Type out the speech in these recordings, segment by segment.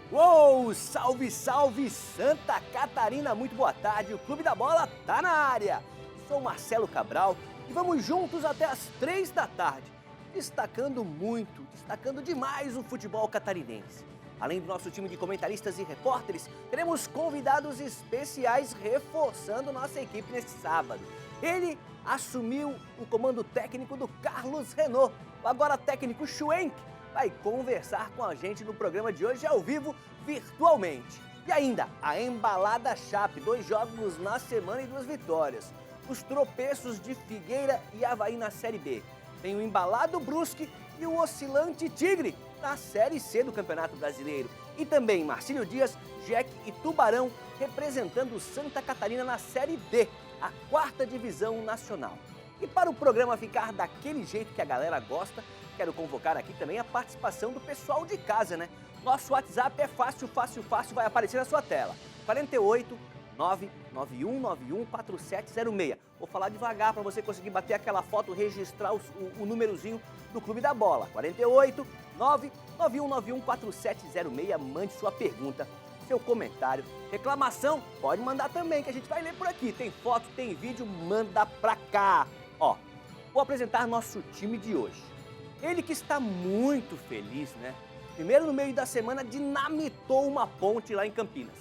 Uou, salve, salve Santa Catarina, muito boa tarde, o Clube da Bola tá na área. Sou Marcelo Cabral e vamos juntos até as 3 da tarde, destacando demais o futebol catarinense. Além do nosso time de comentaristas e repórteres, teremos convidados especiais reforçando nossa equipe neste sábado. Ele assumiu o comando técnico do Carlos Renault, o agora técnico Schwenk vai conversar com a gente no programa de hoje ao vivo, virtualmente. E ainda, a embalada Chape, 2 jogos na semana e 2 vitórias. Os tropeços de Figueira e Avaí na Série B. Tem o embalado Brusque e o oscilante Tigre na Série C do Campeonato Brasileiro. E também Marcílio Dias, Jack e Tubarão representando Santa Catarina na Série D, a 4ª divisão nacional. E para o programa ficar daquele jeito que a galera gosta, quero convocar aqui também a participação do pessoal de casa, né? Nosso WhatsApp é fácil, vai aparecer na sua tela. 48 991914706. Vou falar devagar para você conseguir bater aquela foto, registrar o númerozinho do Clube da Bola. 48 991914706. Mande sua pergunta, seu comentário, reclamação, pode mandar também, que a gente vai ler por aqui. Tem foto, tem vídeo, manda pra cá. Ó, vou apresentar nosso time de hoje. Ele que está muito feliz, né? Primeiro, no meio da semana, dinamitou uma ponte lá em Campinas.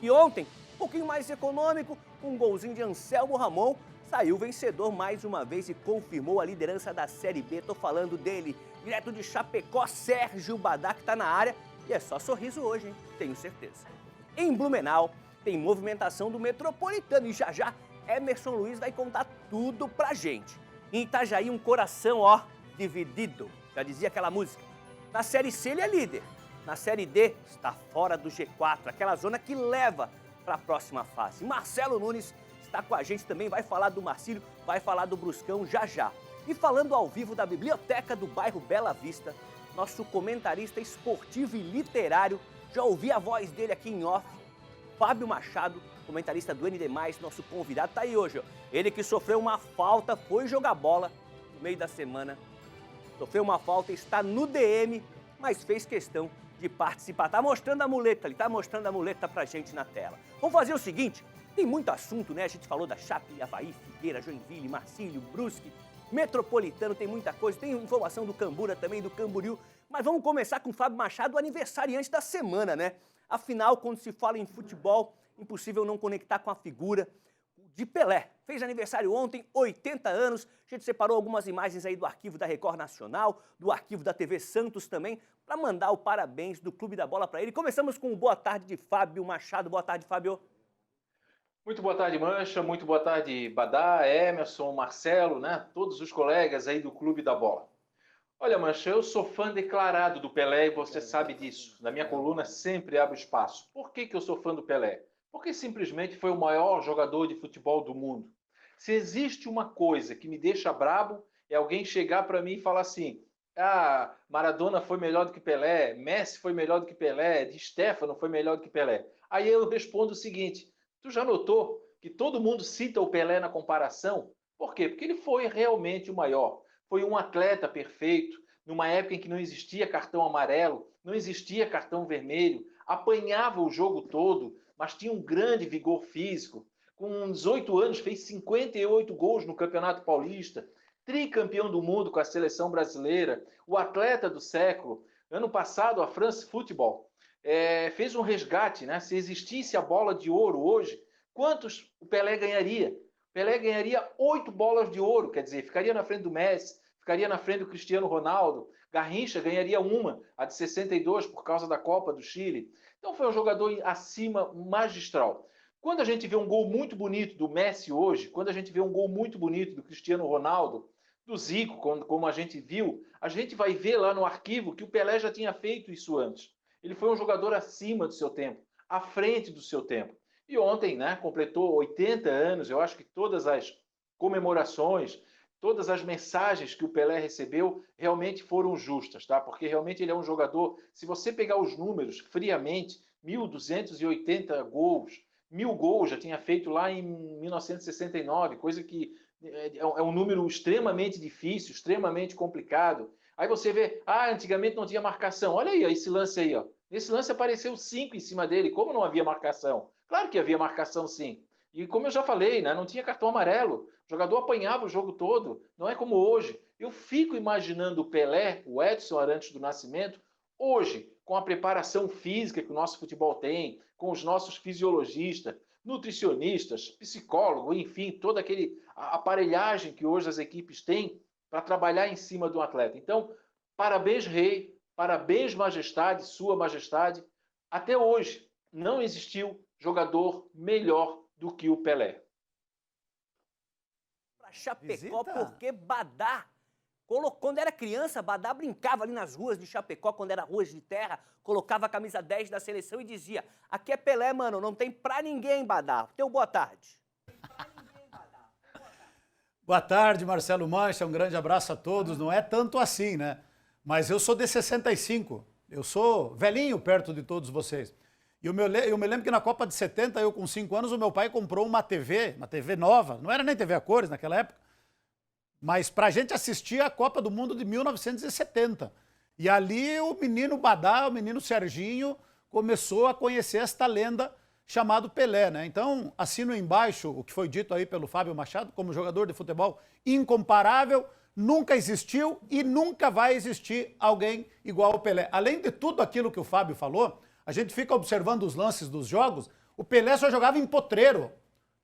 E ontem, um pouquinho mais econômico, um golzinho de Anselmo Ramon, saiu vencedor mais uma vez e confirmou a liderança da Série B. Tô falando dele, direto de Chapecó, Sérgio Badá, que tá na área. E é só sorriso hoje, hein? Tenho certeza. Em Blumenau, tem movimentação do Metropolitano e já Emerson Luiz vai contar tudo pra gente. Em Itajaí, um coração, ó, dividido, já dizia aquela música. Na Série C ele é líder, na Série D está fora do G4, aquela zona que leva para a próxima fase. Marcelo Nunes está com a gente também, vai falar do Marcílio, vai falar do Bruscão já. E falando ao vivo da biblioteca do bairro Bela Vista, nosso comentarista esportivo e literário, já ouvi a voz dele aqui em off, Fábio Machado, comentarista do ND+, nosso convidado, tá aí hoje, ó. Ele que sofreu uma falta, foi jogar bola no meio da semana, sofreu uma falta, está no DM, mas fez questão de participar. Tá mostrando a muleta, ele tá mostrando a muleta pra gente na tela. Vamos fazer o seguinte, tem muito assunto, né? A gente falou da Chape, Avaí, Figueira, Joinville, Marcílio, Brusque, Metropolitano, tem muita coisa, tem informação do Cambura também, do Camboriú. Mas vamos começar com o Fábio Machado, o aniversariante da semana, né? Afinal, quando se fala em futebol, impossível não conectar com a figura de Pelé. Fez aniversário ontem, 80 anos. A gente separou algumas imagens aí do arquivo da Record Nacional, do arquivo da TV Santos também, para mandar o parabéns do Clube da Bola para ele. Começamos com o boa tarde de Fábio Machado. Boa tarde, Fábio. Muito boa tarde, Mancha. Muito boa tarde, Badá, Emerson, Marcelo, né? Todos os colegas aí do Clube da Bola. Olha, Mancha, eu sou fã declarado do Pelé e você sabe disso. Na minha coluna sempre abro espaço. Por que eu sou fã do Pelé? Porque simplesmente foi o maior jogador de futebol do mundo. Se existe uma coisa que me deixa brabo, é alguém chegar para mim e falar assim: ah, Maradona foi melhor do que Pelé, Messi foi melhor do que Pelé, Di Stéfano foi melhor do que Pelé. Aí eu respondo o seguinte: tu já notou que todo mundo cita o Pelé na comparação? Por quê? Porque ele foi realmente o maior. Foi um atleta perfeito, numa época em que não existia cartão amarelo, não existia cartão vermelho, apanhava o jogo todo, mas tinha um grande vigor físico. Com 18 anos fez 58 gols no Campeonato Paulista, tricampeão do mundo com a seleção brasileira, o atleta do século. Ano passado, a France Football fez um resgate, né? Se existisse a bola de ouro hoje, quantos o Pelé ganharia? Pelé ganharia 8 bolas de ouro, quer dizer, ficaria na frente do Messi, ficaria na frente do Cristiano Ronaldo, Garrincha ganharia uma, a de 62 por causa da Copa do Chile. Então foi um jogador acima, magistral. Quando a gente vê um gol muito bonito do Messi hoje, quando a gente vê um gol muito bonito do Cristiano Ronaldo, do Zico, como a gente viu, a gente vai ver lá no arquivo que o Pelé já tinha feito isso antes. Ele foi um jogador acima do seu tempo, à frente do seu tempo. E ontem, né, completou 80 anos, eu acho que todas as comemorações, todas as mensagens que o Pelé recebeu realmente foram justas, tá? Porque realmente ele é um jogador, se você pegar os números friamente, 1.280 gols, 1.000 gols já tinha feito lá em 1969, coisa que é um número extremamente difícil, extremamente complicado. Aí você vê, antigamente não tinha marcação. Olha aí, ó, esse lance aí, ó. Nesse lance apareceu 5 em cima dele. Como não havia marcação? Claro que havia marcação, sim. E como eu já falei, né, não tinha cartão amarelo. O jogador apanhava o jogo todo. Não é como hoje. Eu fico imaginando o Pelé, o Edson Arantes do Nascimento, hoje, com a preparação física que o nosso futebol tem, com os nossos fisiologistas, nutricionistas, psicólogos, enfim, toda aquele aparelhagem que hoje as equipes têm para trabalhar em cima do atleta. Então, parabéns, Rei, parabéns, Majestade, Sua Majestade. Até hoje não existiu jogador melhor do que o Pelé. Para Chapecó, porque Badá, quando era criança, Badá brincava ali nas ruas de Chapecó, quando era ruas de terra, colocava a camisa 10 da seleção e dizia: aqui é Pelé, mano, não tem pra ninguém, Badá. Teu boa tarde. Boa tarde, Marcelo Mancha, um grande abraço a todos. Não é tanto assim, né? Mas eu sou de 65, eu sou velhinho perto de todos vocês. E eu me lembro que na Copa de 70, eu com 5 anos, o meu pai comprou uma TV nova, não era nem TV a cores naquela época, mas pra gente assistir a Copa do Mundo de 1970. E ali o menino Badá, o menino Serginho, começou a conhecer esta lenda chamado Pelé, né? Então, assino embaixo o que foi dito aí pelo Fábio Machado, como jogador de futebol incomparável, nunca existiu e nunca vai existir alguém igual ao Pelé. Além de tudo aquilo que o Fábio falou, a gente fica observando os lances dos jogos, o Pelé só jogava em potreiro,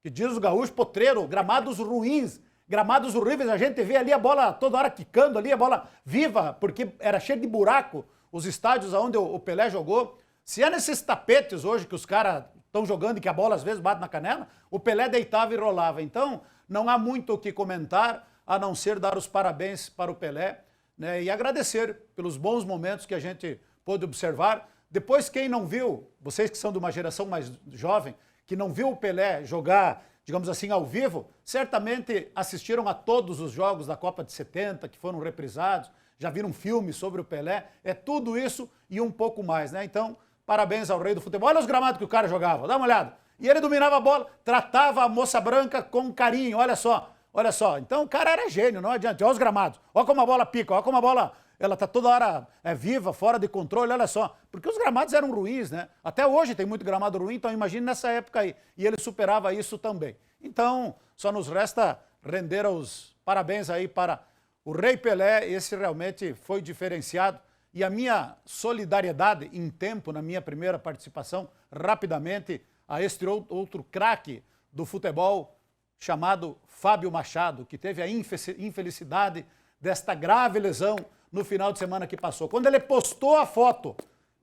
que diz os gaúchos, potreiro, gramados ruins, gramados horríveis, a gente vê ali a bola toda hora quicando ali, a bola viva, porque era cheio de buraco os estádios onde o Pelé jogou. Se é nesses tapetes hoje que os caras estão jogando e que a bola às vezes bate na canela, o Pelé deitava e rolava. Então, não há muito o que comentar, a não ser dar os parabéns para o Pelé, né, e agradecer pelos bons momentos que a gente pôde observar. Depois, quem não viu, vocês que são de uma geração mais jovem, que não viu o Pelé jogar, digamos assim, ao vivo, certamente assistiram a todos os jogos da Copa de 70, que foram reprisados, já viram filmes sobre o Pelé, é tudo isso e um pouco mais, né? Então, parabéns ao rei do futebol. Olha os gramados que o cara jogava, dá uma olhada. E ele dominava a bola, tratava a moça branca com carinho, olha só. Olha só, então o cara era gênio, não adianta. Olha os gramados, olha como a bola pica, olha como a bola, ela tá toda hora viva, fora de controle, olha só. Porque os gramados eram ruins, né? Até hoje tem muito gramado ruim, então imagine nessa época aí. E ele superava isso também. Então, só nos resta render os parabéns aí para o Rei Pelé, esse realmente foi diferenciado. E a minha solidariedade em tempo, na minha primeira participação, rapidamente, a este outro craque do futebol, chamado Fábio Machado, que teve a infelicidade desta grave lesão no final de semana que passou. Quando ele postou a foto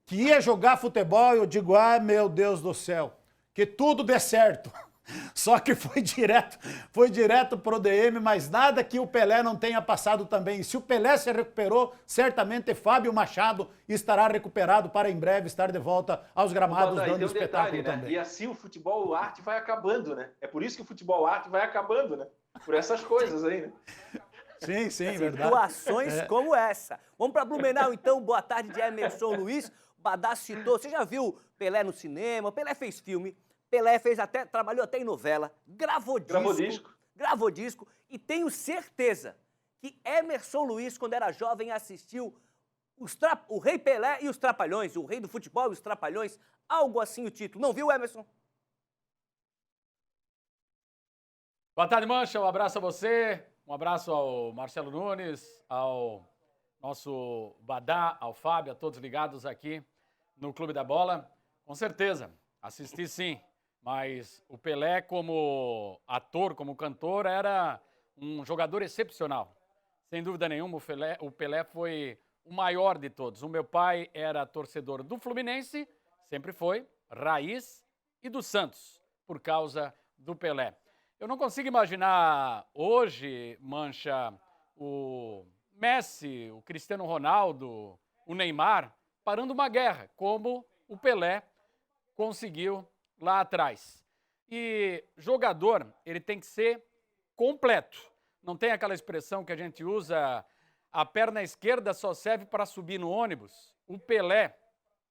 que ia jogar futebol, eu digo, ah, meu Deus do céu, que tudo dê certo. Só que foi direto pro DM, mas nada que o Pelé não tenha passado também. E se o Pelé se recuperou, certamente Fábio Machado estará recuperado para em breve estar de volta aos gramados dando espetáculo também. E assim o futebol arte vai acabando, né? É por isso que o futebol arte vai acabando, né? Por essas coisas aí, né? Sim, verdade. Situações como essa. Vamos para Blumenau, então. Boa tarde de Emerson Luiz. Badá citou, você já viu Pelé no cinema? Pelé fez filme. Pelé trabalhou até em novela, gravou disco, e tenho certeza que Emerson Luiz, quando era jovem, assistiu o Rei Pelé e os Trapalhões, o Rei do Futebol e os Trapalhões, algo assim o título. Não viu, Emerson? Boa tarde, Mancha, um abraço a você, um abraço ao Marcelo Nunes, ao nosso Badá, ao Fábio, a todos ligados aqui no Clube da Bola. Com certeza, assisti sim. Mas o Pelé, como ator, como cantor, era um jogador excepcional. Sem dúvida nenhuma, o Pelé foi o maior de todos. O meu pai era torcedor do Fluminense, sempre foi, raiz, e do Santos, por causa do Pelé. Eu não consigo imaginar hoje, Mancha, o Messi, o Cristiano Ronaldo, o Neymar, parando uma guerra, como o Pelé conseguiu lá atrás. E jogador, ele tem que ser completo. Não tem aquela expressão que a gente usa, a perna esquerda só serve para subir no ônibus. O Pelé,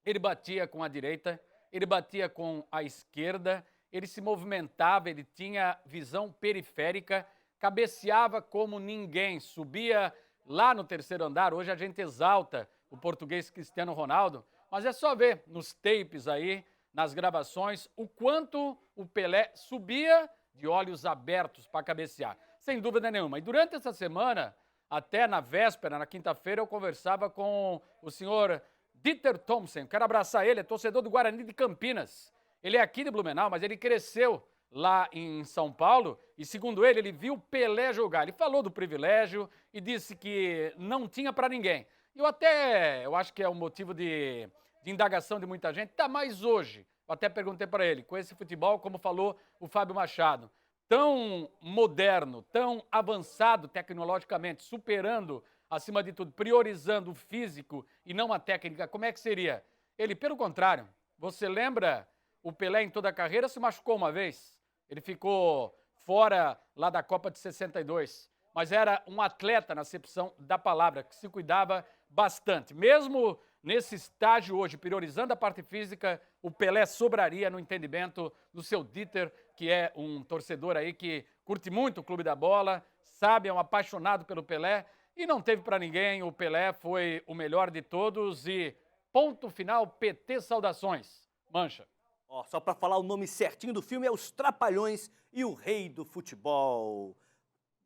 ele batia com a direita, ele batia com a esquerda, ele se movimentava, ele tinha visão periférica, cabeceava como ninguém, subia lá no terceiro andar. Hoje a gente exalta o português Cristiano Ronaldo, Mas é só ver nos tapes aí, nas gravações, o quanto o Pelé subia de olhos abertos para cabecear. Sem dúvida nenhuma. E durante essa semana, até na véspera, na quinta-feira, eu conversava com o senhor Dieter Thompson. Quero abraçar ele, é torcedor do Guarani de Campinas. Ele é aqui de Blumenau, mas ele cresceu lá em São Paulo e, segundo ele viu o Pelé jogar. Ele falou do privilégio e disse que não tinha para ninguém. Eu acho que é um motivo de indagação de muita gente, tá mais hoje. Eu até perguntei para ele, com esse futebol, como falou o Fábio Machado, tão moderno, tão avançado tecnologicamente, superando, acima de tudo, priorizando o físico e não a técnica, como é que seria? Ele, pelo contrário, você lembra, o Pelé em toda a carreira se machucou uma vez, ele ficou fora lá da Copa de 62, mas era um atleta na acepção da palavra, que se cuidava bastante. Mesmo nesse estágio hoje, priorizando a parte física, o Pelé sobraria no entendimento do seu Dieter, que é um torcedor aí que curte muito o Clube da Bola, sabe, é um apaixonado pelo Pelé e não teve para ninguém. O Pelé foi o melhor de todos e ponto final, PT, saudações. Mancha. Ó, só para falar o nome certinho do filme é Os Trapalhões e o Rei do Futebol.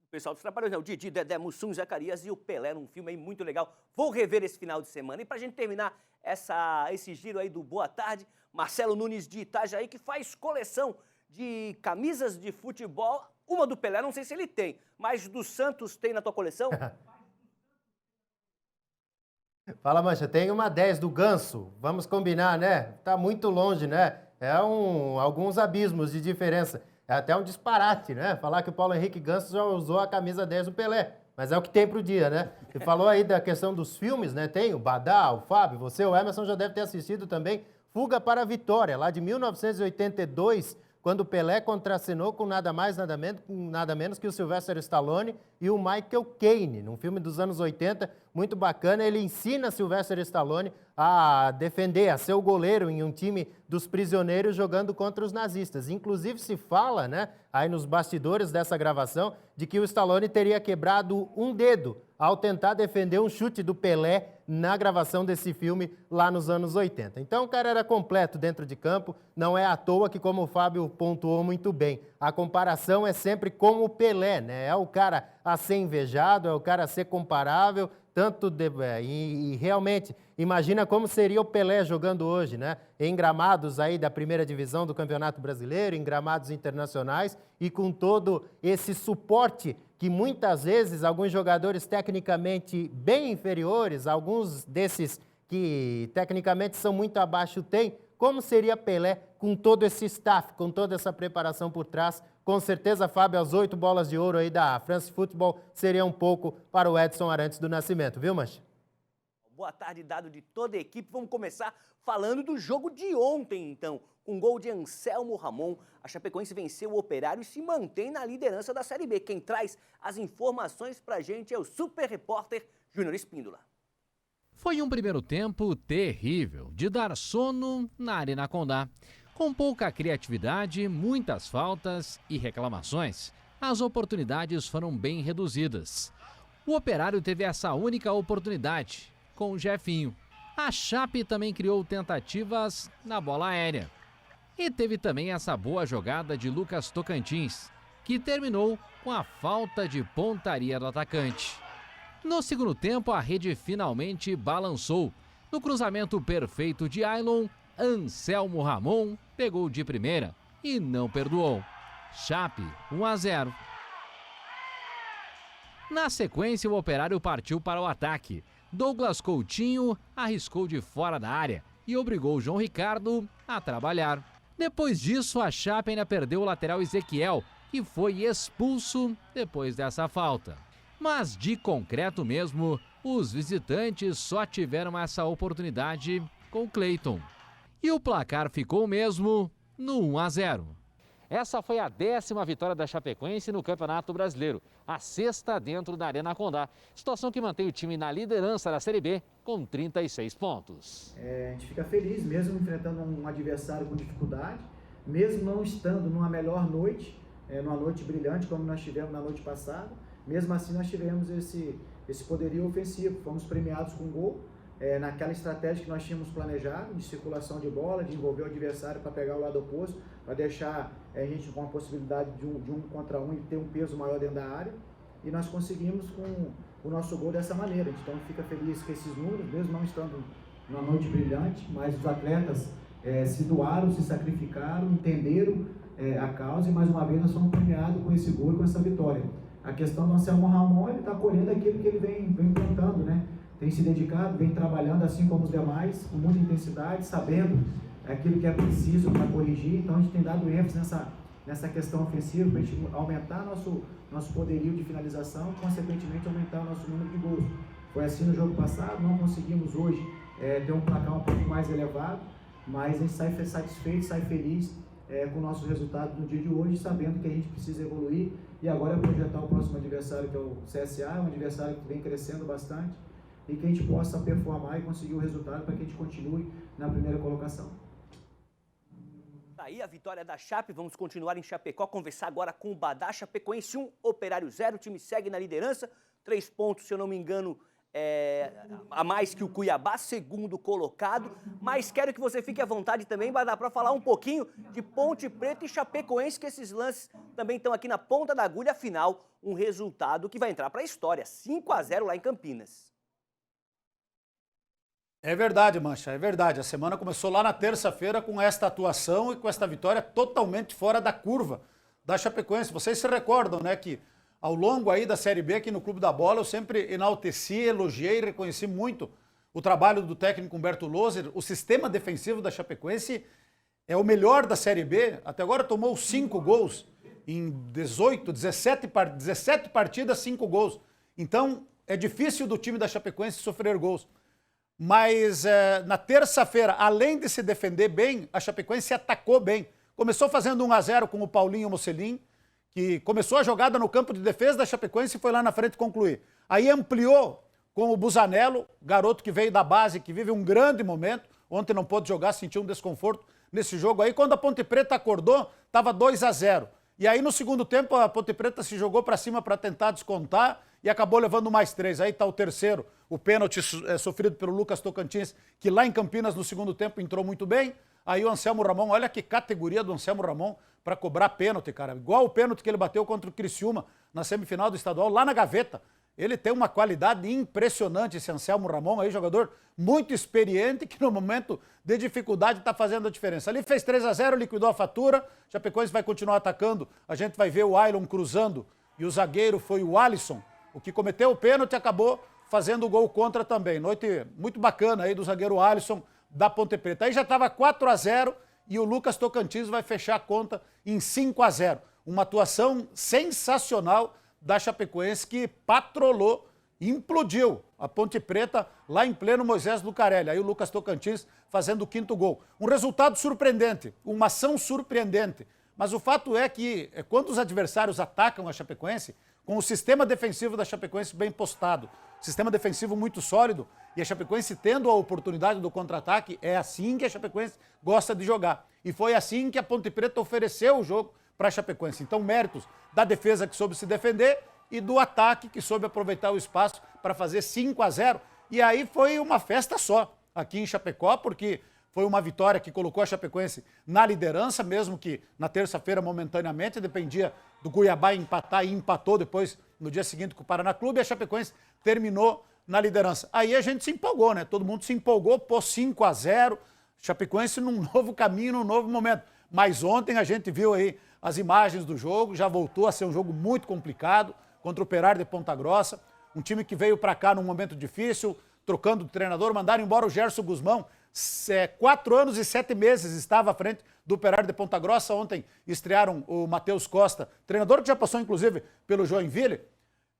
O pessoal dos Trapalhões, o Didi, Dedé, Mussum, Zacarias e o Pelé num filme aí muito legal. Vou rever esse final de semana. E pra gente terminar esse giro aí do Boa Tarde, Marcelo Nunes de Itajaí, que faz coleção de camisas de futebol. Uma do Pelé, não sei se ele tem, mas do Santos tem na tua coleção? Fala, Mancha, tem uma 10 do Ganso. Vamos combinar, né? Tá muito longe, né? Alguns abismos de diferença. É até um disparate, né? Falar que o Paulo Henrique Ganso já usou a camisa 10 do Pelé. Mas é o que tem pro dia, né? Você falou aí da questão dos filmes, né? Tem o Badá, o Fábio, você, o Emerson já deve ter assistido também Fuga para a Vitória, lá de 1982, quando o Pelé contracenou com nada mais, nada menos que o Sylvester Stallone e o Michael Caine, num filme dos anos 80, muito bacana. Ele ensina Sylvester Stallone a defender, a ser o goleiro em um time dos prisioneiros jogando contra os nazistas. Inclusive se fala, né, aí nos bastidores dessa gravação, de que o Stallone teria quebrado um dedo ao tentar defender um chute do Pelé na gravação desse filme lá nos anos 80. Então o cara era completo dentro de campo, não é à toa que, como o Fábio pontuou muito bem, a comparação é sempre com o Pelé, né? É o cara a ser invejado, é o cara a ser comparável, e realmente, imagina como seria o Pelé jogando hoje, né? Em gramados aí da primeira divisão do Campeonato Brasileiro, em gramados internacionais e com todo esse suporte que muitas vezes alguns jogadores tecnicamente bem inferiores, alguns desses que tecnicamente são muito abaixo têm. Como seria Pelé com todo esse staff, com toda essa preparação por trás? Com certeza, Fábio, as 8 bolas de ouro aí da France Football seria um pouco para o Edson Arantes do Nascimento, viu, Mancha? Boa tarde, dado de toda a equipe. Vamos começar falando do jogo de ontem, então. Com gol de Anselmo Ramon, a Chapecoense venceu o Operário e se mantém na liderança da Série B. Quem traz as informações pra gente é o super repórter Júnior Espíndola. Foi um primeiro tempo terrível, de dar sono na Arena Condá. Com pouca criatividade, muitas faltas e reclamações, as oportunidades foram bem reduzidas. O Operário teve essa única oportunidade, com o Jefinho. A Chape também criou tentativas na bola aérea. E teve também essa boa jogada de Lucas Tocantins, que terminou com a falta de pontaria do atacante. No segundo tempo, a rede finalmente balançou. No cruzamento perfeito de Ailon, Anselmo Ramon pegou de primeira e não perdoou. Chape 1-0. Na sequência, o Operário partiu para o ataque. Douglas Coutinho arriscou de fora da área e obrigou o João Ricardo a trabalhar. Depois disso, a Chape ainda perdeu o lateral Ezequiel, que foi expulso depois dessa falta. Mas de concreto mesmo, os visitantes só tiveram essa oportunidade com Cleiton. E o placar ficou mesmo no 1-0. Essa foi a 10ª vitória da Chapecoense no Campeonato Brasileiro, a 6ª dentro da Arena Condá. Situação que mantém o time na liderança da Série B com 36 pontos. A gente fica feliz mesmo enfrentando um adversário com dificuldade, mesmo não estando numa melhor noite, numa noite brilhante como nós tivemos na noite passada. Mesmo assim nós tivemos esse poderio ofensivo, fomos premiados com gol, naquela estratégia que nós tínhamos planejado, de circulação de bola, de envolver o adversário para pegar o lado oposto, para deixar a gente com a possibilidade de um contra um e ter um peso maior dentro da área. E nós conseguimos com o nosso gol dessa maneira. Então fica feliz com esses números, mesmo não estando numa noite brilhante, mas os atletas se doaram, se sacrificaram, entenderam a causa e mais uma vez nós fomos premiados com esse gol e com essa vitória. A questão do Anselmo Ramon, ele está colhendo aquilo que ele vem plantando, né? Tem se dedicado, vem trabalhando assim como os demais, com muita intensidade, sabendo aquilo que é preciso para corrigir. Então a gente tem dado ênfase nessa questão ofensiva para a gente aumentar nosso poderio de finalização e, consequentemente, aumentar o nosso número de gols. Foi assim no jogo passado, não conseguimos hoje ter um placar um pouco mais elevado, mas a gente sai satisfeito, sai feliz com o nosso resultado no dia de hoje, sabendo que a gente precisa evoluir e agora projetar o próximo adversário, que é o CSA, um adversário que vem crescendo bastante e que a gente possa performar e conseguir o resultado para que a gente continue na primeira colocação. Tá aí a vitória da Chape, vamos continuar em Chapecó, conversar agora com o Badá. Chapecoense 1, Operário 0, o time segue na liderança, 3 pontos, se eu não me engano, a mais que o Cuiabá, segundo colocado, mas quero que você fique à vontade também, Badá, para falar um pouquinho de Ponte Preta e Chapecoense, que esses lances também estão aqui na ponta da agulha, afinal, um resultado que vai entrar para a história, 5-0 lá em Campinas. É verdade, Mancha, é verdade. A semana começou lá na terça-feira com esta atuação e com esta vitória totalmente fora da curva da Chapecoense. Vocês se recordam, né, que ao longo aí da Série B aqui no Clube da Bola eu sempre enalteci, elogiei e reconheci muito o trabalho do técnico Humberto Loser. O sistema defensivo da Chapecoense é o melhor da Série B. Até agora tomou 5 gols em 17 partidas, 5 gols. Então é difícil do time da Chapecoense sofrer gols. Mas na terça-feira, além de se defender bem, a Chapecoense atacou bem. Começou fazendo 1-0 com o Paulinho Mocelin, que começou a jogada no campo de defesa da Chapecoense e foi lá na frente concluir. Aí ampliou com o Busanello, garoto que veio da base, que vive um grande momento. Ontem não pôde jogar, sentiu um desconforto nesse jogo aí. Quando a Ponte Preta acordou, estava 2-0. E aí no segundo tempo a Ponte Preta se jogou para cima para tentar descontar e acabou levando mais 3. Aí está o terceiro, o pênalti sofrido pelo Lucas Tocantins, que lá em Campinas no segundo tempo entrou muito bem. Aí o Anselmo Ramon, olha que categoria do Anselmo Ramon para cobrar pênalti, cara. Igual o pênalti que ele bateu contra o Criciúma na semifinal do estadual, lá na gaveta. Ele tem uma qualidade impressionante, esse Anselmo Ramon aí, jogador muito experiente, que no momento de dificuldade está fazendo a diferença. Ali fez 3-0, liquidou a fatura, Chapecoense vai continuar atacando, a gente vai ver o Ailon cruzando e o zagueiro foi o Alisson, o que cometeu o pênalti e acabou fazendo o gol contra também. Noite muito bacana aí do zagueiro Alisson da Ponte Preta. Aí já estava 4-0 e o Lucas Tocantins vai fechar a conta em 5-0. Uma atuação sensacional da Chapecoense que patrolou, implodiu a Ponte Preta lá em pleno Moisés Lucarelli. Aí o Lucas Tocantins fazendo o 5º gol. Um resultado surpreendente, uma ação surpreendente. Mas o fato é que quando os adversários atacam a Chapecoense, com o sistema defensivo da Chapecoense bem postado, sistema defensivo muito sólido, e a Chapecoense tendo a oportunidade do contra-ataque, é assim que a Chapecoense gosta de jogar. E foi assim que a Ponte Preta ofereceu o jogo para a Chapecoense. Então, méritos da defesa que soube se defender e do ataque que soube aproveitar o espaço para fazer 5-0. E aí foi uma festa só aqui em Chapecó, porque foi uma vitória que colocou a Chapecoense na liderança, mesmo que na terça-feira, momentaneamente, dependia do Cuiabá empatar e empatou depois, no dia seguinte, com o Paraná Clube, e a Chapecoense terminou na liderança. Aí a gente se empolgou, né? Todo mundo se empolgou, pôs 5-0, Chapecoense num novo caminho, num novo momento. Mas ontem a gente viu aí as imagens do jogo, já voltou a ser um jogo muito complicado contra o Operário de Ponta Grossa, um time que veio para cá num momento difícil, trocando de treinador, mandaram embora o Gerson Guzmão, 4 anos e 7 meses estava à frente do Operário de Ponta Grossa. Ontem estrearam o Matheus Costa, treinador que já passou inclusive pelo Joinville,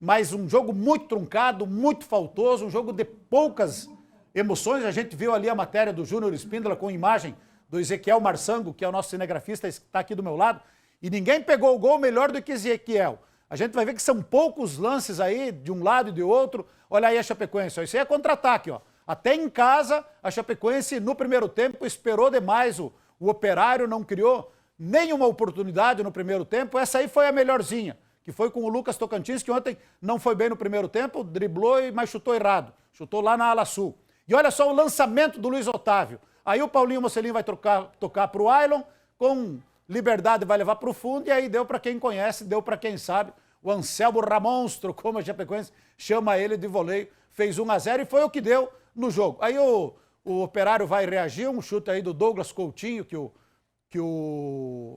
mas um jogo muito truncado, muito faltoso, um jogo de poucas emoções. A gente viu ali a matéria do Júnior Espíndola com imagem do Ezequiel Marçango, que é o nosso cinegrafista, que está aqui do meu lado, e ninguém pegou o gol melhor do que Ezequiel. A gente vai ver que são poucos lances aí, de um lado e de outro. Olha aí a Chapecoense, ó. Isso aí é contra-ataque, ó. Até em casa, a Chapecoense, no primeiro tempo, esperou demais o Operário, não criou nenhuma oportunidade no primeiro tempo. Essa aí foi a melhorzinha, que foi com o Lucas Tocantins, que ontem não foi bem no primeiro tempo, driblou, mas chutou errado. Chutou lá na ala sul. E olha só o lançamento do Luiz Otávio. Aí o Paulinho Mocelin vai tocar para o Ailon, com liberdade vai levar para o fundo, e aí deu para quem conhece, deu para quem sabe. O Anselmo Ramonstro, como a Chapecoense chama ele de voleio, fez 1-0 e foi o que deu no jogo. Aí o Operário vai reagir, um chute aí do Douglas Coutinho, que o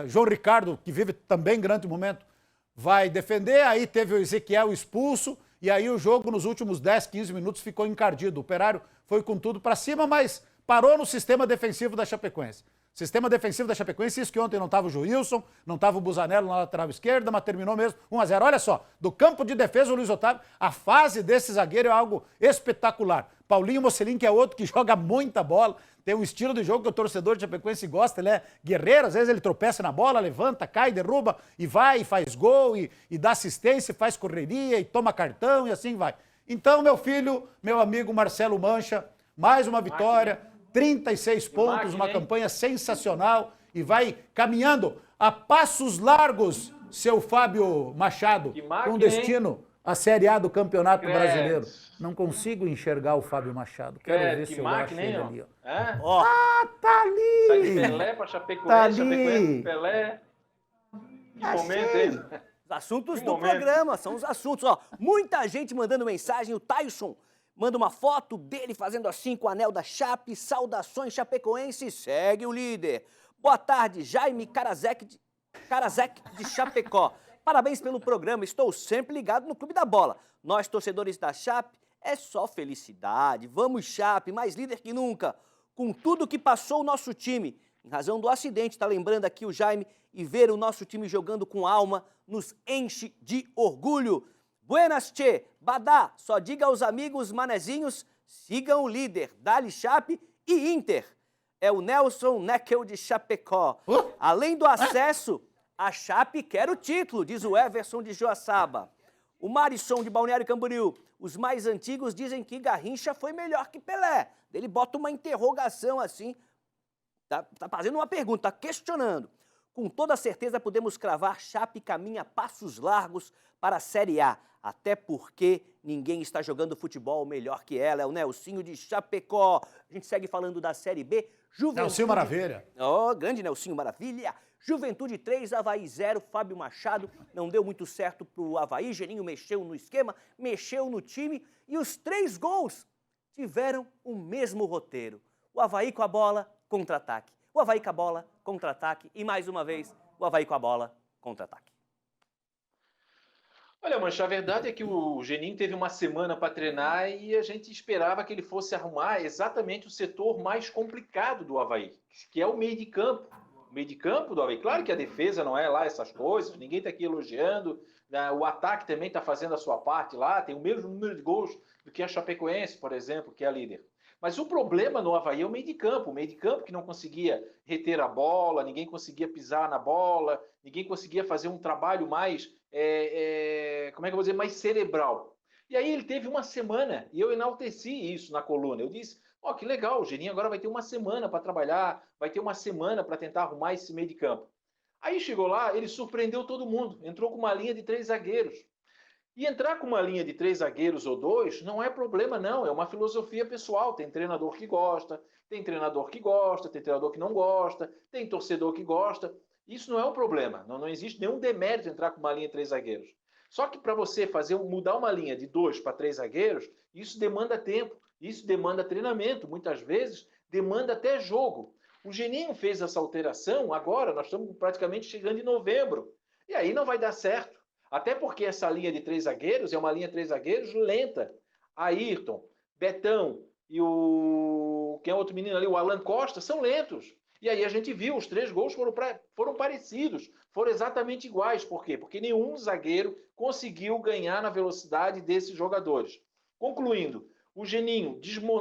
João Ricardo, que vive também grande momento, vai defender. Aí teve o Ezequiel expulso, e aí o jogo nos últimos 10, 15 minutos ficou encardido. O Operário foi com tudo para cima, mas parou no sistema defensivo da Chapecoense. Sistema defensivo da Chapecoense, isso que ontem não estava o Joilson, não estava o Busanello na lateral esquerda, mas terminou mesmo 1-0. Olha só, do campo de defesa o Luiz Otávio, a fase desse zagueiro é algo espetacular. Paulinho Mocelin, que é outro que joga muita bola, tem um estilo de jogo que o torcedor de Chapecoense gosta, ele é guerreiro, às vezes ele tropeça na bola, levanta, cai, derruba, e vai, e faz gol, e dá assistência, faz correria, e toma cartão, e assim vai. Então, meu filho, meu amigo Marcelo Mancha, mais uma vitória, 36 pontos, uma campanha sensacional, e vai caminhando a passos largos, seu Fábio Machado, com destino à Série A do Campeonato Brasileiro. Não consigo enxergar o Fábio Machado. Quero ver se eu acho ele ali. Ó. Ah, tá ali! Sai de Pelé para Chapecoense, Tá ali. Chapecoense, Pelé. Que momento, hein? Os assuntos Que do momento. programa, são os assuntos. Ó, muita gente mandando mensagem, o Tyson manda uma foto dele fazendo assim com o anel da Chape. Saudações, Chapecoense, segue o líder. Boa tarde, Jaime Karazek de Chapecó. Parabéns pelo programa, estou sempre ligado no Clube da Bola. Nós, torcedores da Chape, é só felicidade. Vamos, Chape, mais líder que nunca. Com tudo que passou o nosso time, em razão do acidente, tá lembrando aqui o Jaime, e ver o nosso time jogando com alma nos enche de orgulho. Buenas, tchê. Badá, só diga aos amigos manezinhos, sigam o líder, Dali Chape e Inter. É o Nelson Neckel de Chapecó. Além do acesso, a Chape quer o título, diz o Everson de Joaçaba. O Marisson de Balneário Camboriú. Os mais antigos dizem que Garrincha foi melhor que Pelé. Ele bota uma interrogação assim, tá fazendo uma pergunta, tá questionando. Com toda certeza podemos cravar, Chape caminha passos largos para a Série A. Até porque ninguém está jogando futebol melhor que ela. É o Nelsinho de Chapecó. A gente segue falando da Série B. Juventude... Nelsinho Maravilha. Ó, grande Nelsinho Maravilha. Juventude 3, Avaí 0, Fábio Machado. Não deu muito certo pro Avaí. Geninho mexeu no esquema, mexeu no time. E os 3 gols tiveram o mesmo roteiro. O Avaí com a bola, contra-ataque. O Avaí com a bola, contra-ataque. E mais uma vez, o Avaí com a bola, contra-ataque. Olha, Mancha, a verdade é que o Geninho teve uma semana para treinar e a gente esperava que ele fosse arrumar exatamente o setor mais complicado do Avaí, que é o meio de campo. O meio de campo do Avaí. Claro que a defesa não é lá essas coisas, ninguém está aqui elogiando, né? O ataque também está fazendo a sua parte lá, tem o mesmo número de gols do que a Chapecoense, por exemplo, que é a líder. Mas o problema no Avaí é o meio de campo que não conseguia reter a bola, ninguém conseguia pisar na bola, ninguém conseguia fazer um trabalho mais, como é que eu vou dizer, mais cerebral. E aí ele teve uma semana, e eu enalteci isso na coluna, eu disse, ó, que legal, o Geninho agora vai ter uma semana para trabalhar, vai ter uma semana para tentar arrumar esse meio de campo. Aí chegou lá, ele surpreendeu todo mundo, entrou com uma linha de 3 zagueiros. E entrar com uma linha de 3 zagueiros ou 2 não é problema, não. É uma filosofia pessoal. Tem treinador que gosta, tem treinador que gosta, tem treinador que não gosta, tem torcedor que gosta. Isso não é um problema. Não existe nenhum demérito entrar com uma linha de 3 zagueiros. Só que para você mudar uma linha de 2 para 3 zagueiros, isso demanda tempo, isso demanda treinamento. Muitas vezes demanda até jogo. O Geninho fez essa alteração agora, nós estamos praticamente chegando em novembro. E aí não vai dar certo. Até porque essa linha de 3 zagueiros é uma linha de 3 zagueiros lenta. Ayrton, Betão e quem é outro menino ali, o Alan Costa, são lentos. E aí a gente viu, os 3 gols foram parecidos, foram exatamente iguais. Por quê? Porque nenhum zagueiro conseguiu ganhar na velocidade desses jogadores. Concluindo, o Geninho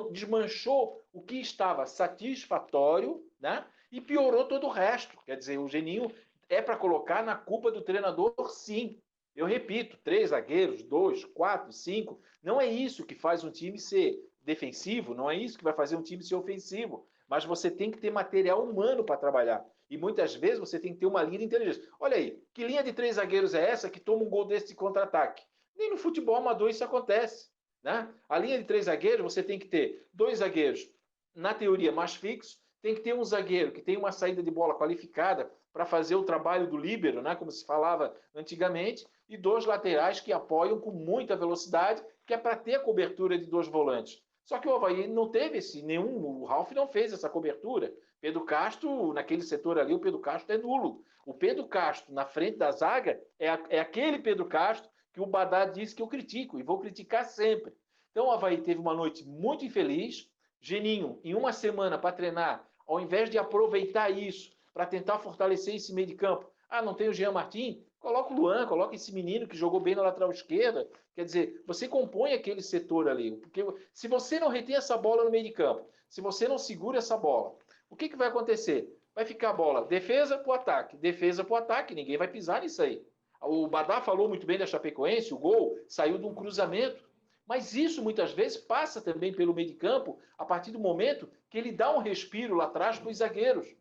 desmanchou o que estava satisfatório, né? E piorou todo o resto. Quer dizer, o Geninho é para colocar na culpa do treinador, sim. Eu repito, 3 zagueiros, 2, 4, 5, não é isso que faz um time ser defensivo, não é isso que vai fazer um time ser ofensivo, mas você tem que ter material humano para trabalhar. E muitas vezes você tem que ter uma linha de inteligência. Olha aí, que linha de 3 zagueiros é essa que toma um gol desse contra-ataque? Nem no futebol amador isso acontece. né? A linha de 3 zagueiros, você tem que ter 2 zagueiros, na teoria, mais fixos, tem que ter um zagueiro que tem uma saída de bola qualificada para fazer o trabalho do líbero, né? Como se falava antigamente, e 2 laterais que apoiam com muita velocidade, que é para ter a cobertura de 2 volantes. Só que o Avaí não teve o Ralf não fez essa cobertura. Pedro Castro, naquele setor ali, o Pedro Castro é nulo. O Pedro Castro, na frente da zaga, é aquele Pedro Castro que o Badá disse que eu critico, e vou criticar sempre. Então o Avaí teve uma noite muito infeliz. Geninho, em uma semana para treinar, ao invés de aproveitar isso para tentar fortalecer esse meio de campo, não tem o Jean Martin? Coloca o Luan, coloca esse menino que jogou bem na lateral esquerda. Quer dizer, você compõe aquele setor ali. Porque se você não retém essa bola no meio de campo, se você não segura essa bola, o que vai acontecer? Vai ficar a bola defesa para o ataque, ninguém vai pisar nisso aí. O Badá falou muito bem da Chapecoense, o gol saiu de um cruzamento. Mas isso muitas vezes passa também pelo meio de campo a partir do momento que ele dá um respiro lá atrás para os zagueiros.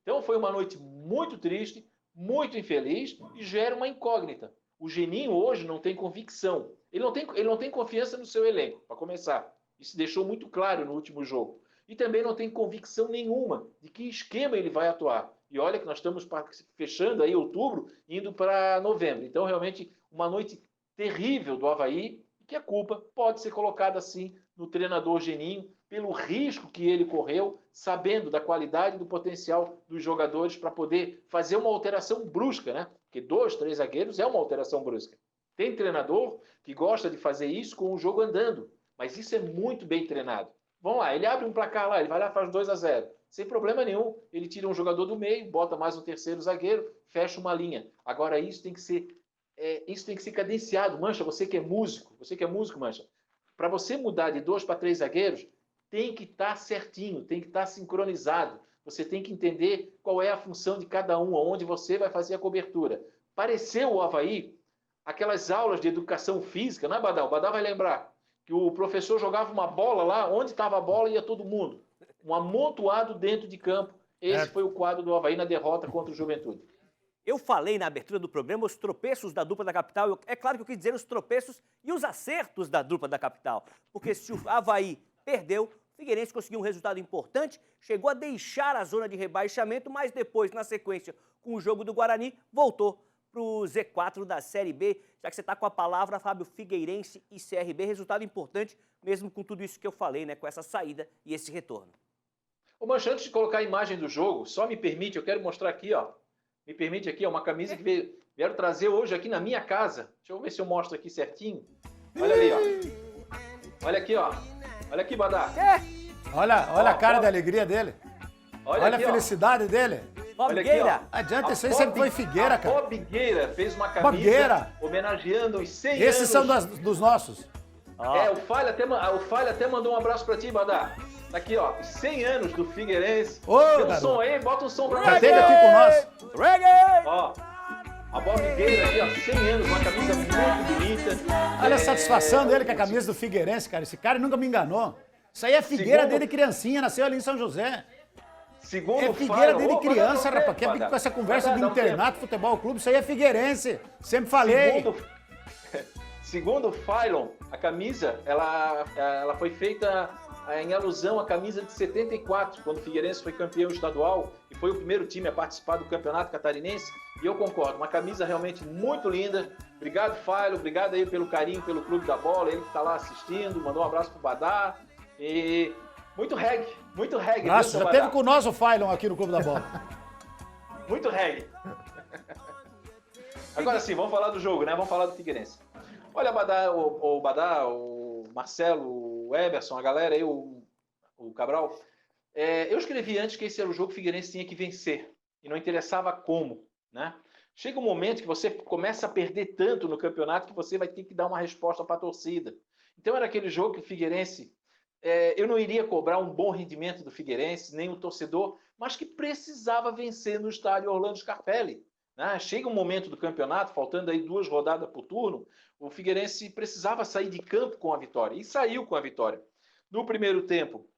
Então foi uma noite muito triste, muito infeliz e gera uma incógnita. O Geninho hoje não tem convicção. Ele não tem confiança no seu elenco, para começar. Isso deixou muito claro no último jogo. E também não tem convicção nenhuma de que esquema ele vai atuar. E olha que nós estamos fechando aí outubro, indo para novembro. Então, realmente, uma noite terrível do Avaí, que a culpa pode ser colocada, sim, no treinador Geninho, pelo risco que ele correu, sabendo da qualidade e do potencial dos jogadores para poder fazer uma alteração brusca, né? Porque 2, 3 zagueiros é uma alteração brusca. Tem treinador que gosta de fazer isso com o jogo andando, mas isso é muito bem treinado. Vamos lá, ele abre um placar lá, ele vai lá e faz 2-0. Sem problema nenhum, ele tira um jogador do meio, bota mais um terceiro zagueiro, fecha uma linha. Agora isso tem que ser cadenciado. Mancha, você que é músico, Mancha, para você mudar de 2 para 3 zagueiros, tem que estar certinho, tem que estar sincronizado. Você tem que entender qual é a função de cada um, aonde você vai fazer a cobertura. Pareceu o Avaí, aquelas aulas de educação física, né, Badá? O Badá vai lembrar que o professor jogava uma bola lá, onde estava a bola ia todo mundo. Um amontoado dentro de campo. Esse foi o quadro do Avaí na derrota contra o Juventude. Eu falei na abertura do programa os tropeços da dupla da capital. É claro que eu quis dizer os tropeços e os acertos da dupla da capital. Porque se o Avaí perdeu, o Figueirense conseguiu um resultado importante, chegou a deixar a zona de rebaixamento, mas depois, na sequência, com o jogo do Guarani, voltou para o Z4 da Série B. Já que você está com a palavra, Fábio, Figueirense e CRB, resultado importante, mesmo com tudo isso que eu falei, né, com essa saída e esse retorno. Ô, Mancha, antes de colocar a imagem do jogo, só me permite, eu quero mostrar aqui, ó. Me permite aqui, ó, uma camisa que vieram trazer hoje aqui na minha casa. Deixa eu ver se eu mostro aqui certinho. Olha ali, ó. Olha aqui, ó. Olha aqui, Badá. Olha a cara de alegria dele. Olha aqui, a felicidade dele. Olha aqui, ó. Adianta, isso aí sempre foi Figueira, cara. Bob Gueira fez uma camisa homenageando os 100 anos. Esses são dos nossos. O Falha até mandou um abraço pra ti, Badá. Tá aqui, ó, 100 anos do Figueirense. Tem um som aí, bota um som pra nós. Já teve aqui com nós. Reggae! Ó, a Bob Gueira aqui, ó, 100 anos, uma camisa muito bonita. Olha a satisfação dele com a camisa do Figueirense, cara. Esse cara nunca me enganou. Isso aí é Figueira dele criancinha, nasceu ali em São José. Segundo Figueira dele criança, rapaz. Quer vir com essa conversa de internato, futebol clube? Isso aí é Figueirense. Sempre falei. Segundo o Phylon, a camisa, ela foi feita em alusão à camisa de 74, quando o Figueirense foi campeão estadual e foi o primeiro time a participar do campeonato catarinense. E eu concordo, uma camisa realmente muito linda. Obrigado, Phylon, obrigado aí pelo carinho, pelo Clube da Bola, ele que está lá assistindo, mandou um abraço pro Badá. E muito reggae. Nossa, já teve com nós o Phylon aqui no Clube da Bola. Muito reggae. Agora sim, vamos falar do jogo, né? Vamos falar do Figueirense. Olha, Badá, o Badá, o Marcelo, o Emerson, a galera aí, o Cabral. Eu escrevi antes que esse era o jogo que o Figueirense tinha que vencer. E não interessava como, né? Chega um momento que você começa a perder tanto no campeonato que você vai ter que dar uma resposta para a torcida. Então era aquele jogo que o Figueirense... eu não iria cobrar um bom rendimento do Figueirense, nem o torcedor, mas que precisava vencer no estádio Orlando Scarpelli. Né? Chega um momento do campeonato, faltando aí 2 rodadas por turno, o Figueirense precisava sair de campo com a vitória, e saiu com a vitória. No primeiro tempo,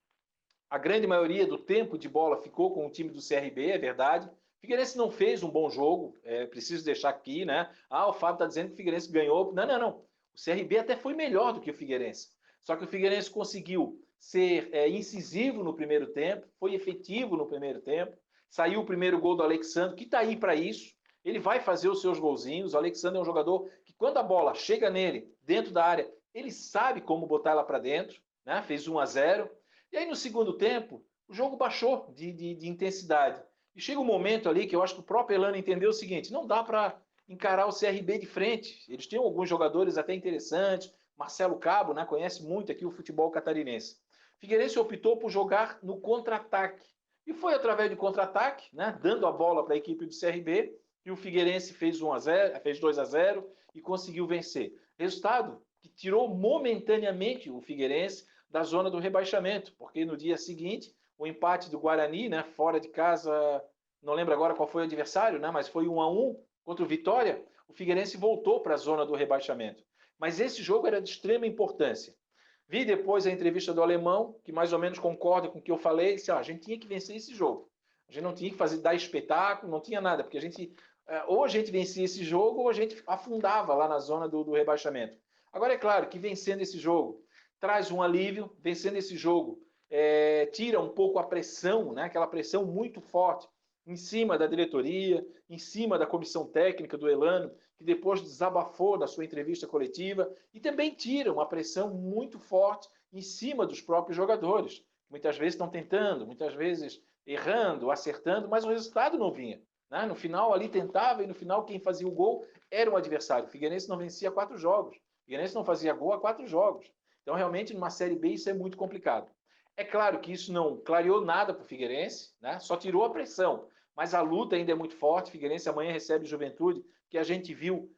a grande maioria do tempo de bola ficou com o time do CRB, é verdade. O Figueirense não fez um bom jogo, preciso deixar aqui, né? O Fábio está dizendo que o Figueirense ganhou. Não. O CRB até foi melhor do que o Figueirense. Só que o Figueirense conseguiu ser incisivo no primeiro tempo, foi efetivo no primeiro tempo, saiu o primeiro gol do Alexandre, que está aí para isso, ele vai fazer os seus golzinhos. O Alexandre é um jogador que, quando a bola chega nele, dentro da área, ele sabe como botar ela para dentro, né? Fez 1-0. E aí, no segundo tempo, o jogo baixou de intensidade. E chega um momento ali que eu acho que o próprio Elano entendeu o seguinte: não dá para encarar o CRB de frente. Eles tinham alguns jogadores até interessantes. Marcelo Cabo, né, conhece muito aqui o futebol catarinense. Figueirense optou por jogar no contra-ataque. E foi através do contra-ataque, né, dando a bola para a equipe do CRB, que o Figueirense fez 1-0, fez 2-0 e conseguiu vencer. Resultado que tirou momentaneamente o Figueirense da zona do rebaixamento, porque no dia seguinte, o empate do Guarani, né, fora de casa, não lembro agora qual foi o adversário, né, mas foi 1-1 contra o Vitória, o Figueirense voltou para a zona do rebaixamento. Mas esse jogo era de extrema importância. Vi depois a entrevista do Alemão, que mais ou menos concorda com o que eu falei, disse: a gente tinha que vencer esse jogo. A gente não tinha que dar espetáculo, não tinha nada, porque a gente, ou a gente vencia esse jogo, ou a gente afundava lá na zona do rebaixamento. Agora, é claro que vencendo esse jogo traz um alívio, vencendo esse jogo tira um pouco a pressão, né, aquela pressão muito forte em cima da diretoria, em cima da comissão técnica do Elano, que depois desabafou na sua entrevista coletiva, e também tira uma pressão muito forte em cima dos próprios jogadores. Muitas vezes estão tentando, muitas vezes errando, acertando, mas o resultado não vinha, né? No final ali tentava, e no final quem fazia o gol era o adversário. O Figueirense não vencia 4 jogos. O Figueirense não fazia gol há 4 jogos. Então, realmente, numa Série B, isso é muito complicado. É claro que isso não clareou nada para o Figueirense, né? Só tirou a pressão. Mas a luta ainda é muito forte. O Figueirense amanhã recebe o Juventude, que a gente viu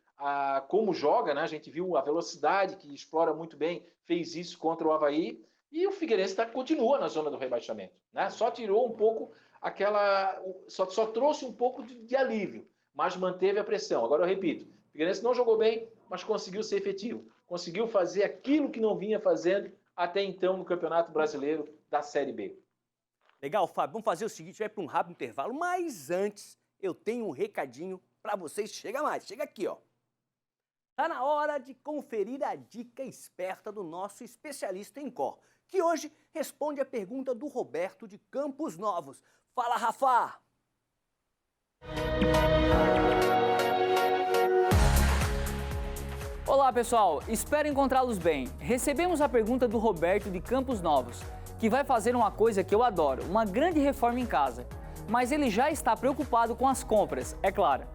como joga, né? A gente viu a velocidade, que explora muito bem, fez isso contra o Avaí. E o Figueirense continua na zona do rebaixamento, né? Só tirou um pouco só trouxe um pouco de alívio, mas manteve a pressão. Agora eu repito, o Figueirense não jogou bem, mas conseguiu ser efetivo. Conseguiu fazer aquilo que não vinha fazendo até então no Campeonato Brasileiro da Série B. Legal, Fábio. Vamos fazer o seguinte, vai para um rápido intervalo, mas antes eu tenho um recadinho para vocês. Chega mais, chega aqui, ó. Tá na hora de conferir a dica esperta do nosso especialista em cor, que hoje responde a pergunta do Roberto de Campos Novos. Fala, Rafa! Olá, pessoal. Espero encontrá-los bem. Recebemos a pergunta do Roberto de Campos Novos, que vai fazer uma coisa que eu adoro, uma grande reforma em casa. Mas ele já está preocupado com as compras, é claro.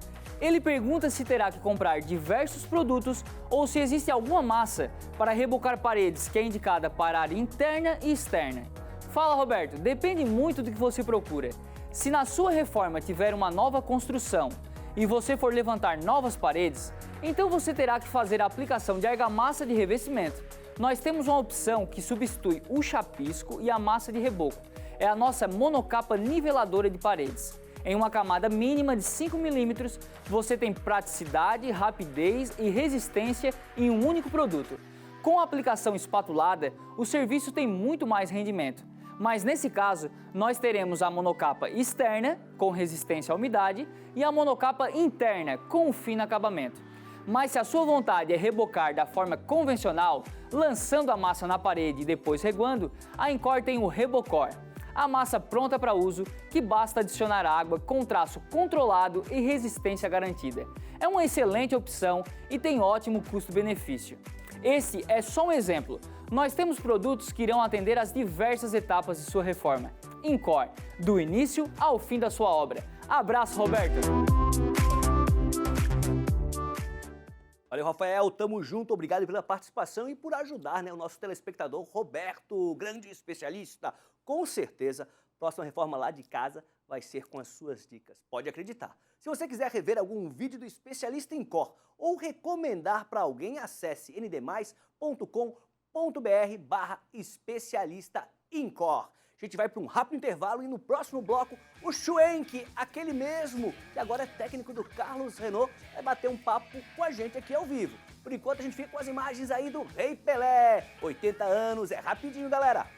Ele pergunta se terá que comprar diversos produtos ou se existe alguma massa para rebocar paredes que é indicada para área interna e externa. Fala, Roberto, depende muito do que você procura. Se na sua reforma tiver uma nova construção e você for levantar novas paredes, então você terá que fazer a aplicação de argamassa de revestimento. Nós temos uma opção que substitui o chapisco e a massa de reboco. É a nossa monocapa niveladora de paredes. Em uma camada mínima de 5 milímetros, você tem praticidade, rapidez e resistência em um único produto. Com a aplicação espatulada, o serviço tem muito mais rendimento. Mas nesse caso, nós teremos a monocapa externa, com resistência à umidade, e a monocapa interna, com um fino acabamento. Mas se a sua vontade é rebocar da forma convencional, lançando a massa na parede e depois reguando, a Encore tem o Rebocor. A massa pronta para uso, que basta adicionar água com traço controlado e resistência garantida. É uma excelente opção e tem ótimo custo-benefício. Esse é só um exemplo. Nós temos produtos que irão atender às diversas etapas de sua reforma. Encore, do início ao fim da sua obra. Abraço, Roberto! Valeu, Rafael. Tamo junto. Obrigado pela participação e por ajudar, né, o nosso telespectador Roberto, grande especialista. Com certeza, próxima reforma lá de casa vai ser com as suas dicas. Pode acreditar. Se você quiser rever algum vídeo do especialista em cor ou recomendar para alguém, acesse ndmais.com.br/especialista em cor. A gente vai para um rápido intervalo e no próximo bloco, o Schwenk, aquele mesmo que agora é técnico do Carlos Renault, vai bater um papo com a gente aqui ao vivo. Por enquanto, a gente fica com as imagens aí do Rei Pelé. 80 anos, é rapidinho, galera.